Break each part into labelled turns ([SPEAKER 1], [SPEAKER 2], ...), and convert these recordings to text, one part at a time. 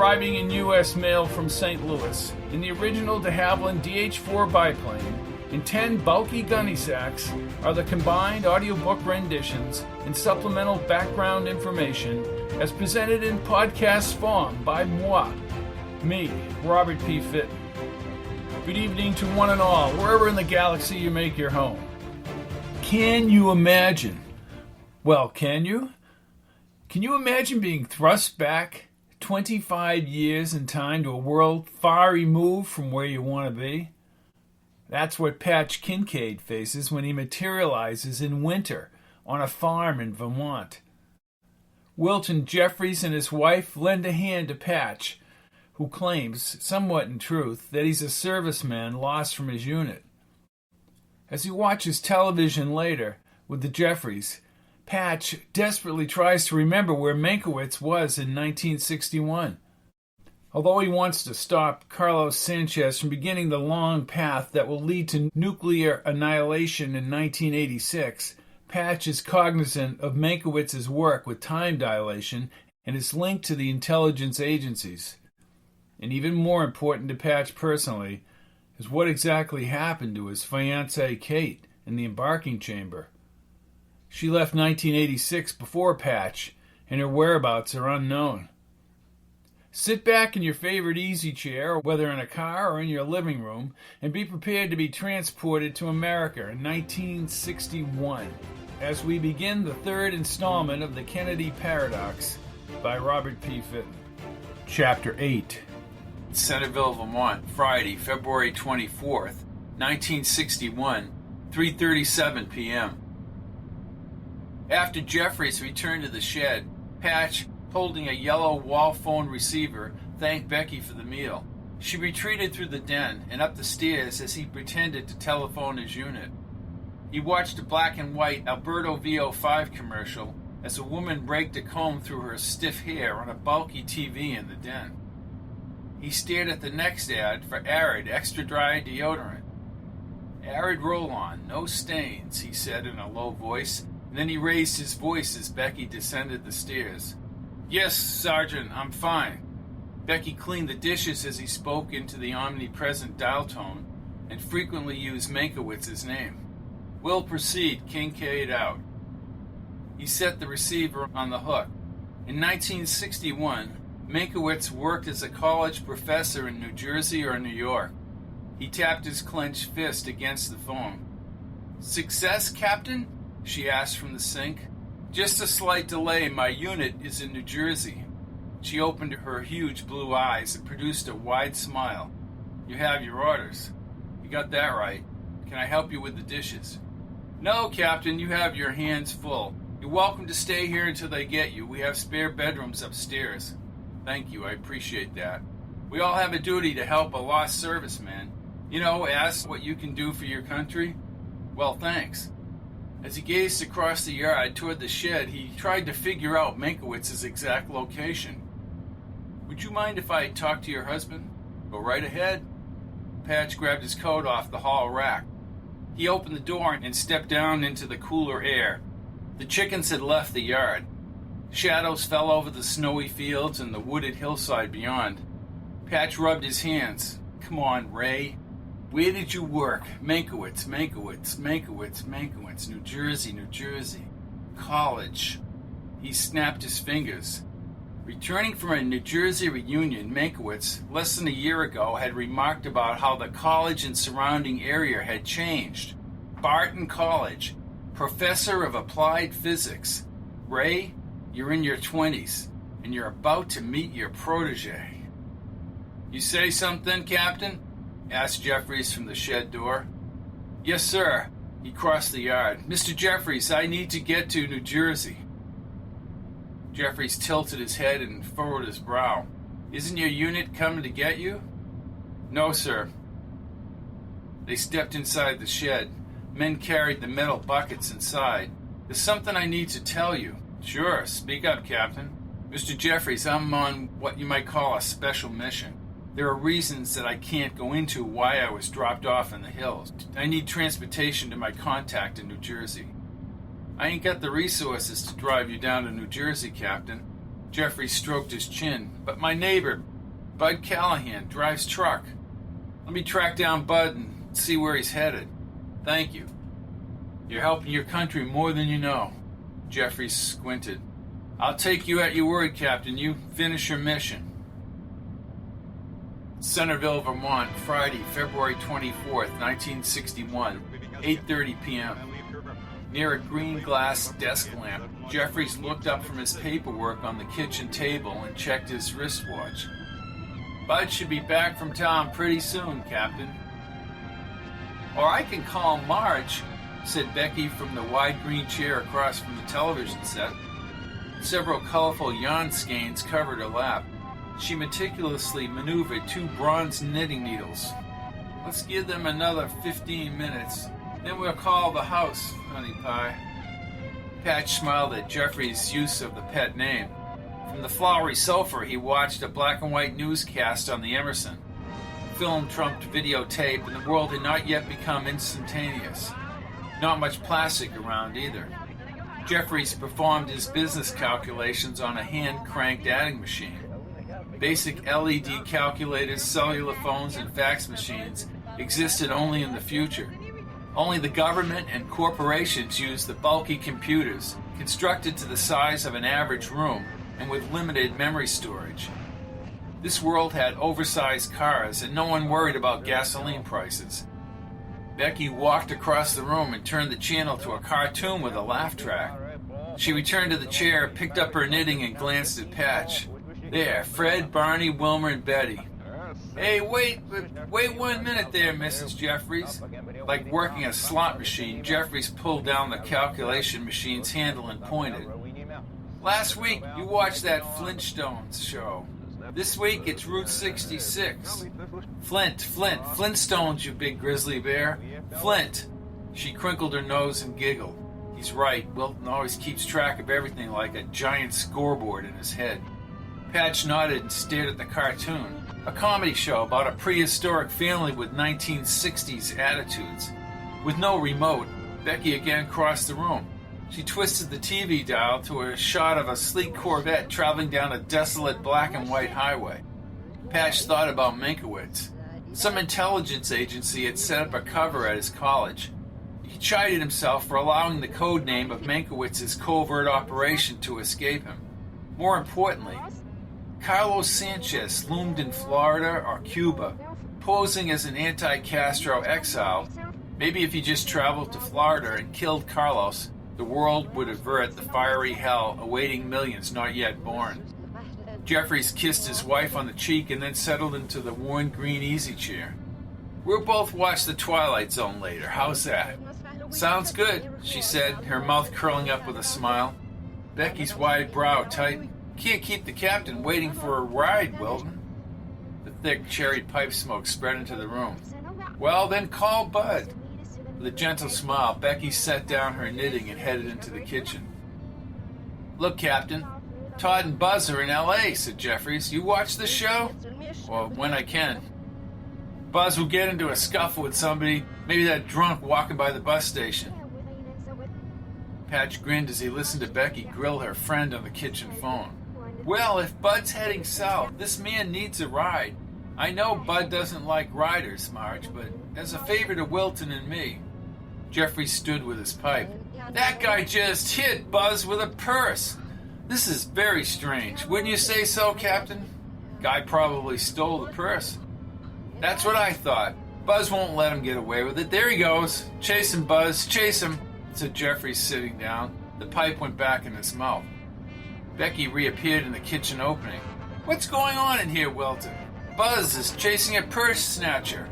[SPEAKER 1] arriving in U.S. mail from St. Louis in the original de Havilland DH-4 biplane in 10 bulky gunny sacks are the combined audiobook renditions and supplemental background information as presented in podcast form by moi, me, Robert P. Fitton. Good evening to one and all, wherever in the galaxy you make your home. Can you imagine? Well, can you? Can you imagine being thrust back 25 years in time to a world far removed from where you want to be? That's what Patch Kincaid faces when he materializes in winter on a farm in Vermont. Wilton Jeffries and his wife lend a hand to Patch, who claims, somewhat in truth, that he's a serviceman lost from his unit. As he watches television later with the Jeffries, Patch desperately tries to remember where Meinkewitz was in 1961. Although he wants to stop Carlos Sánchez from beginning the long path that will lead to nuclear annihilation in 1986, Patch is cognizant of Meynkewitz's work with time dilation and his link to the intelligence agencies. And even more important to Patch personally is what exactly happened to his fiancée Kate in the embarking chamber. She left 1986 before Patch, and her whereabouts are unknown. Sit back in your favorite easy chair, whether in a car or in your living room, and be prepared to be transported to America in 1961 as we begin the third installment of the Kennedy Paradox by Robert P. Fitton. Chapter 8. Centerville, Vermont, Friday, February 24th, 1961, 3:37 p.m. After Jeffries returned to the shed, Patch, holding a yellow wall phone receiver, thanked Becky for the meal. She retreated through the den and up the stairs as he pretended to telephone his unit. He watched a black and white Alberto VO5 commercial as a woman raked a comb through her stiff hair on a bulky TV in the den. He stared at the next ad for Arid Extra Dry Deodorant. Arid Roll-On, no stains, he said in a low voice, and then he raised his voice as Becky descended the stairs. Yes, Sergeant, I'm fine. Becky cleaned the dishes as he spoke into the omnipresent dial tone and frequently used Meynkewitz's name. Will proceed, Kincaid out. He set the receiver on the hook. In 1961, Meinkewitz worked as a college professor in New Jersey or New York. He tapped his clenched fist against the phone. Success, Captain? She asked from the sink. Just a slight delay. My unit is in New Jersey. She opened her huge blue eyes and produced a wide smile. You have your orders. You got that right. Can I help you with the dishes? No, Captain, you have your hands full. You're welcome to stay here until they get you. We have spare bedrooms upstairs. Thank you, I appreciate that. We all have a duty to help a lost serviceman. You know, ask what you can do for your country. Well, thanks. As he gazed across the yard toward the shed, he tried to figure out Meynkewitz's exact location. Would you mind if I talk to your husband? Go right ahead. Patch grabbed his coat off the hall rack. He opened the door and stepped down into the cooler air. The chickens had left the yard. Shadows fell over the snowy fields and the wooded hillside beyond. Patch rubbed his hands. Come on, Ray. Where did you work? Meinkewitz, Meinkewitz, Meinkewitz, Meinkewitz, New Jersey, New Jersey. College. He snapped his fingers. Returning from a New Jersey reunion, Meinkewitz, less than a year ago, had remarked about how the college and surrounding area had changed. Barton College, professor of applied physics. Ray, you're in your 20s, and you're about to meet your protege. You say something, Captain? Asked Jeffries from the shed door. Yes, sir. He crossed the yard. Mr. Jeffries, I need to get to New Jersey. Jeffries tilted his head and furrowed his brow. Isn't your unit coming to get you? No, sir. They stepped inside the shed. Men carried the metal buckets inside. There's something I need to tell you. Sure, speak up, Captain. Mr. Jeffries, I'm on what you might call a special mission. There are reasons that I can't go into why I was dropped off in the hills. I need transportation to my contact in New Jersey. I ain't got the resources to drive you down to New Jersey, Captain. Jeffries stroked his chin. But my neighbor, Bud Callahan drives truck. Let me track down Bud and see where he's headed. Thank you. You're helping your country more than you know. Jeffries squinted. I'll take you at your word, Captain. You finish your mission. Centerville, Vermont, Friday, February 24th, 1961, 8:30 p.m. Near a green glass desk lamp, Jeffries looked up from his paperwork on the kitchen table and checked his wristwatch. Bud should be back from town pretty soon, Captain. Or I can call Marge, said Becky from the wide green chair across from the television set. Several colorful yarn skeins covered her lap. She meticulously maneuvered 2 bronze knitting needles. Let's give them another 15 minutes. Then we'll call the house, honey pie. Patch smiled at Jeffrey's use of the pet name. From the flowery sofa, he watched a black and white newscast on the Emerson. Film trumped videotape, and the world had not yet become instantaneous. Not much plastic around either. Jeffries performed his business calculations on a hand-cranked adding machine. Basic LED calculators, cellular phones, and fax machines existed only in the future. Only the government and corporations used the bulky computers, constructed to the size of an average room and with limited memory storage. This world had oversized cars, and no one worried about gasoline prices. Becky walked across the room and turned the channel to a cartoon with a laugh track. She returned to the chair, picked up her knitting, and glanced at Patch. There, Fred, Barney, Wilmer, and Betty. Hey, wait 1 minute there, Mrs. Jeffries. Like working a slot machine, Jeffries pulled down the calculation machine's handle and pointed. Last week, you watched that Flintstones show. This week, it's Route 66. Flintstones, you big grizzly bear. Flint. She crinkled her nose and giggled. He's right, Wilton always keeps track of everything like a giant scoreboard in his head. Patch nodded and stared at the cartoon. A comedy show about a prehistoric family with 1960s attitudes. With no remote, Becky again crossed the room. She twisted the TV dial to a shot of a sleek Corvette traveling down a desolate black and white highway. Patch thought about Meinkewitz. Some intelligence agency had set up a cover at his college. He chided himself for allowing the code name of Meynkewitz's covert operation to escape him. More importantly, Carlos Sánchez loomed in Florida or Cuba, posing as an anti-Castro exile. Maybe if he just traveled to Florida and killed Carlos, the world would avert the fiery hell awaiting millions not yet born. Jeffries kissed his wife on the cheek and then settled into the worn green easy chair. We'll both watch The Twilight Zone later. How's that? Sounds good, she said, her mouth curling up with a smile. Becky's wide brow tightened. Can't keep the captain waiting for a ride, Wilton. The thick cherry pipe smoke spread into the room. Well, then call Bud. With a gentle smile, Becky set down her knitting and headed into the kitchen. Look, Captain, Todd and Buzz are in L.A., said Jeffries. You watch the show? Well, when I can. Buzz will get into a scuffle with somebody, maybe that drunk walking by the bus station. Patch grinned as he listened to Becky grill her friend on the kitchen phone. Well, if Bud's heading south, this man needs a ride. I know Bud doesn't like riders, Marge, but as a favor to Wilton and me. Jeffrey stood with his pipe. That guy just hit Buzz with a purse. This is very strange. Wouldn't you say so, Captain? Guy probably stole the purse. That's what I thought. Buzz won't let him get away with it. There he goes. Chase him, Buzz. Chase him, said Jeffrey, sitting down. The pipe went back in his mouth. Becky reappeared in the kitchen opening. What's going on in here, Wilton? Buzz is chasing a purse snatcher.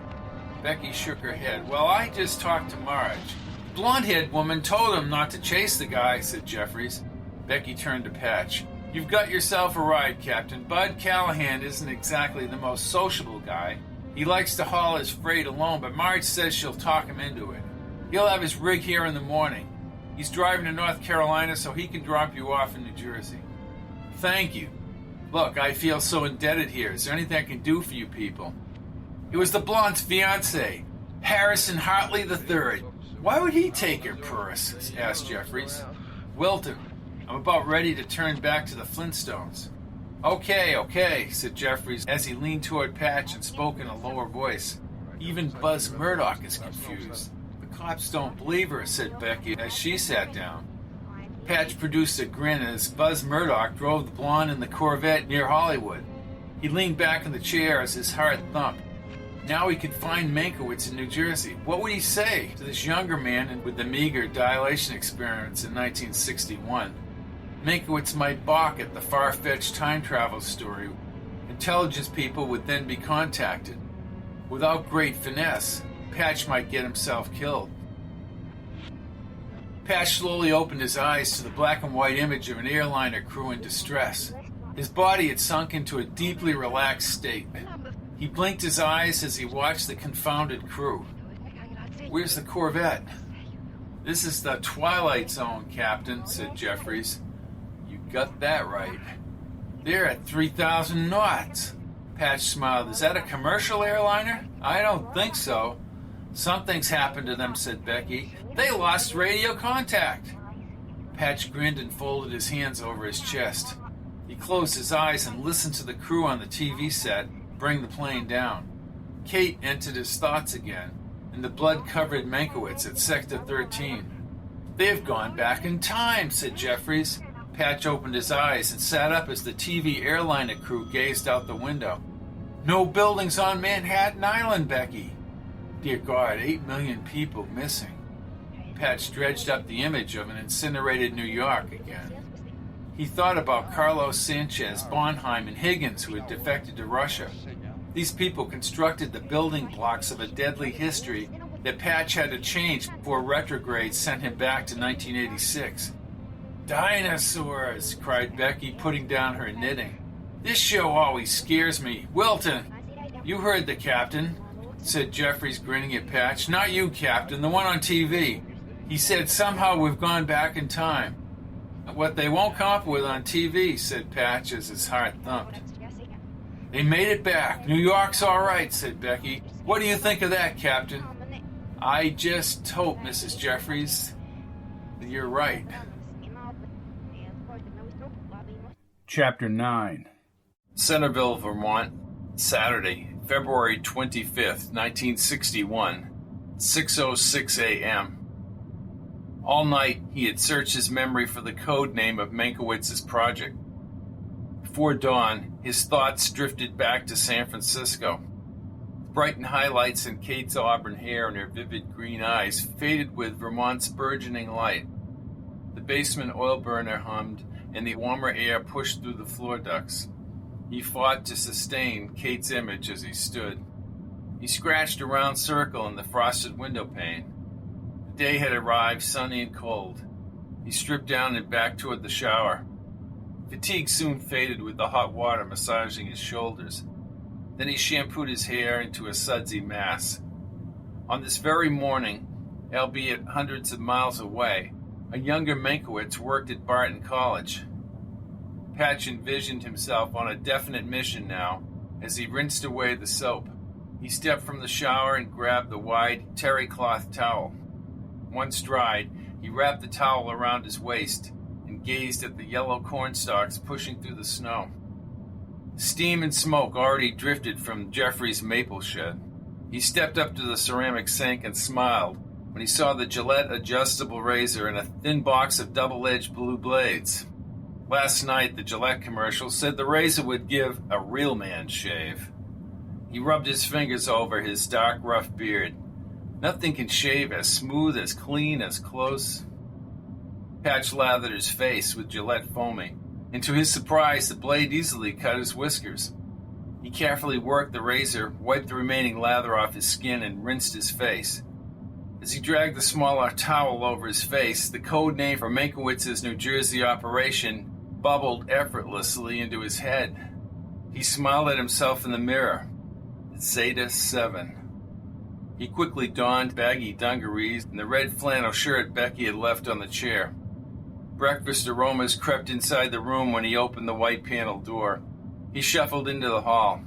[SPEAKER 1] Becky shook her head. Well, I just talked to Marge. Blonde-haired woman told him not to chase the guy, said Jeffries. Becky turned to Patch. You've got yourself a ride, Captain. Bud Callahan isn't exactly the most sociable guy. He likes to haul his freight alone, but Marge says she'll talk him into it. He'll have his rig here in the morning. He's driving to North Carolina so he can drop you off in New Jersey. Thank you. Look, I feel so indebted here. Is there anything I can do for you people? It was the blonde's fiancé, Harrison Hartley III. Why would he take her purse? Asked Jeffries. Wilton, I'm about ready to turn back to the Flintstones. Okay, said Jeffries as he leaned toward Patch and spoke in a lower voice. Even Buzz Murdoch is confused. The cops don't believe her, said Becky as she sat down. Patch produced a grin as Buzz Murdoch drove the blonde in the Corvette near Hollywood. He leaned back in the chair as his heart thumped. Now he could find Meinkewitz in New Jersey. What would he say to this younger man with the meager dilation experience in 1961? Meinkewitz might balk at the far-fetched time travel story. Intelligence people would then be contacted. Without great finesse, Patch might get himself killed. Patch slowly opened his eyes to the black and white image of an airliner crew in distress. His body had sunk into a deeply relaxed state. He blinked his eyes as he watched the confounded crew. Where's the Corvette? This is the Twilight Zone, Captain, said Jeffries. You got that right. They're at 3,000 knots. Patch smiled. Is that a commercial airliner? I don't think so. Something's happened to them, said Becky. They lost radio contact. Patch grinned and folded his hands over his chest. He closed his eyes and listened to the crew on the TV set bring the plane down. Kate entered his thoughts again, and the blood-covered Meinkewitz at Sector 13. They have gone back in time, said Jeffries. Patch opened his eyes and sat up as the TV airliner crew gazed out the window. No buildings on Manhattan Island, Becky. Dear God, 8 million people missing. Patch dredged up the image of an incinerated New York again. He thought about Carlos Sánchez, Bonheim, and Higgins, who had defected to Russia. These people constructed the building blocks of a deadly history that Patch had to change before retrograde sent him back to 1986. Dinosaurs, cried Becky, putting down her knitting. This show always scares me. Wilton! You heard the captain, said Jeffries, grinning at Patch. Not you, Captain, the one on TV. He said somehow we've gone back in time. What they won't come up with on TV, said Patch as his heart thumped. They made it back. New York's all right, said Becky. What do you think of that, Captain? I just hope, Mrs. Jeffries, that you're right. Chapter 9. Centerville, Vermont, Saturday, February 25th, 1961, 6:06 a.m. All night, he had searched his memory for the code name of Meynkewitz's project. Before dawn, his thoughts drifted back to San Francisco. The brightened highlights in Kate's auburn hair and her vivid green eyes faded with Vermont's burgeoning light. The basement oil burner hummed, and the warmer air pushed through the floor ducts. He fought to sustain Kate's image as he stood. He scratched a round circle in the frosted window pane. The day had arrived, sunny and cold. He stripped down and backed toward the shower. Fatigue soon faded with the hot water massaging his shoulders. Then he shampooed his hair into a sudsy mass. On this very morning, albeit hundreds of miles away, a younger Meinkewitz worked at Barton College. Patch envisioned himself on a definite mission now as he rinsed away the soap. He stepped from the shower and grabbed the wide terry cloth towel. Once dried, he wrapped the towel around his waist and gazed at the yellow cornstalks pushing through the snow. Steam and smoke already drifted from Jeffrey's maple shed. He stepped up to the ceramic sink and smiled when he saw the Gillette adjustable razor and a thin box of double-edged blue blades. Last night, the Gillette commercial said the razor would give a real man's shave. He rubbed his fingers over his dark, rough beard. Nothing can shave as smooth, as clean, as close. Patch lathered his face with Gillette foaming, and to his surprise, the blade easily cut his whiskers. He carefully worked the razor, wiped the remaining lather off his skin, and rinsed his face. As he dragged the smaller towel over his face, the code name for Meynkewitz's New Jersey operation bubbled effortlessly into his head. He smiled at himself in the mirror. Zeta 7. He quickly donned baggy dungarees and the red flannel shirt Becky had left on the chair. Breakfast aromas crept inside the room when he opened the white panel door. He shuffled into the hall.